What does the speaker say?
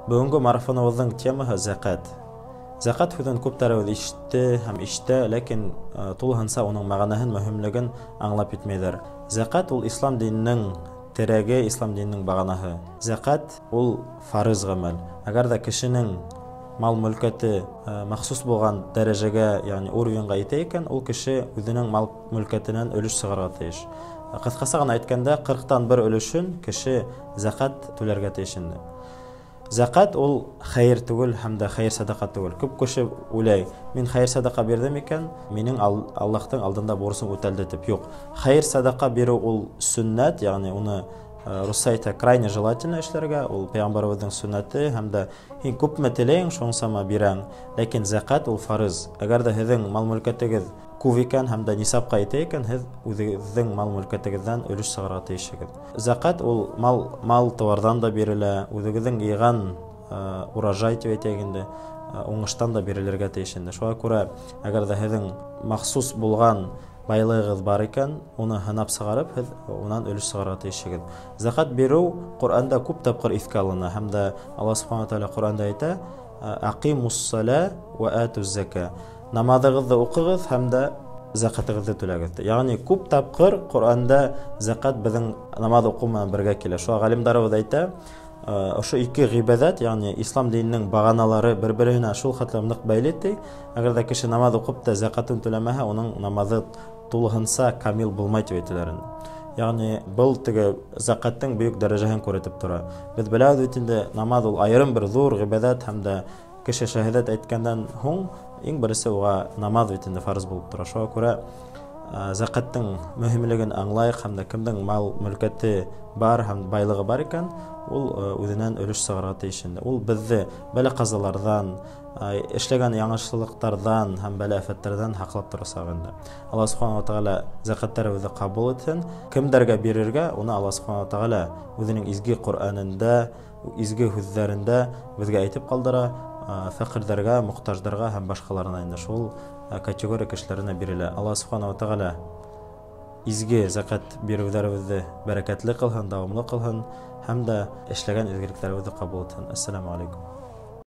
Бүгенге марафоныбыздың темаһы закат. Закат һүҙен күптәребеҙ ишетте һәм ишетә, ләкин тулыһынса уның мәғәнәһен, мөһимлеген аңлап етмәйҙәр. Закат ул ислам диненең терәге, ислам диненең бағанаһы. Закат ул фарыз ғәмәл. Әгәр дә кешенең мал-мөлкәте махсус булган дәрәжәгә, ягъни уровеньға итә икән, ул кеше үҙенең мал-мөлкәтенән өлөш сығарга тейеш. Ҡыҫҡаса ғына әйткәндә, 40-тан 1 өлөшөн кеше закат түләргә тейеш инде. Закат ул хәйер түгел һәм дә хәйер садаҡа түгел. Күп кеше уйлай, мин хәйер садаҡа бирҙем икән, минең Аллаһтың алдында бурысым үтәлде тип. Юҡ, хәйер садаҡа биреү ул сөннәт, ягъни уны русса әйтә, крайне желательно эшләргә, ул пәйғәмбәребеҙҙең сөннәте һәм дә һин күпме теләйең, шунсама бирәң. Ләкин закат ул фарыз. Әгәр дә һеҙҙең мал-мөлкәтегеҙ күп икән һәм дә нисапҡа итә икән, һеҙ үҙегеҙҙең мал-мөлкәтегеҙҙән өлөш сығарырға тейешһегеҙ. Закат ул мал-тыуарҙан да бирелә, үҙегеҙҙең йыйған урожай тип әйтәйек инде, уңыштан да бирелергә тейеш инде. Шуға күрә, әгәр дә һеҙҙең махсус булған байлығығыҙ бар икән, уны һынап сығарып, һеҙ унан өлөш сығарырға тейешһегеҙ. Закат биреү Ҡур'анда күп тапҡыр иҫкә алына, һәм дә Аллаһ Субхана ва Тәғәлә Ҡур'анда әйтә: «Аҡимус-сала ва атуз-зака». Намаҙығыҙҙы уҡығыҙ һәм дә закатығыҙҙы түләгеҙ. Яғни күп тапҡыр Ҡур'анда закат беҙҙең намаҙ уҡыу менән бергә килә. Шуға ғалимдарыбыҙ әйтә, ошо ике ғибәҙәт, яғни ислам диненең бағаналары бер-береһенә шул хәтлем ныҡ бәйле ти. Әгәр дә кеше намаҙ уҡып та закатын түләмәһә, уның намаҙы тулыһынса камил булмай тип әйтәләр. Яғни был теге закаттың бөйөк дәрәжәһен күрһәтеп тора. Беҙ беләбеҙ бит инде, намаҙ ул айырым бер ҙур ғибәҙәт һәм дә кеше шәһәдәт әйткәндән һуң иң беренсе уға намаҙ бит инде фарыз булып тора. Шуға күрә закаттың мөһимлеген аңлайыҡ һәм дә кемдең мал-мөлкәте бар һәм байлығы бар икән, ул үҙенән өлөш сығарырға тейеш инде. Ул беҙҙе бәлә-ҡазаларҙан, эшләгән яңылышлыҡтарҙан һәм бәлә-афәттәрҙән һаҡлап торасаҡ инде. Аллаһ Субхана ва Тәғәлә закаттарыбыҙҙы ҡабул итһен. Кемдәргә бирергә, уны Аллаһ Субхана ва Тәғәлә үҙенең изге Ҡур'анында, изге һүҙҙәрендә беҙгә әйтеп ҡалдыра. Фәҡирҙәргә, мохтаждарға һәм башҡаларына инде шул категория кешеләренә бирелә. Аллаһ Субхана ва Тәғәлә изге закат биреүҙәребеҙҙе бәрәкәтле ҡылһын, дауамлы ҡылһын һәм дә эшләгән изгелектәребеҙҙе ҡабул итһен. Ассаламу алейкум.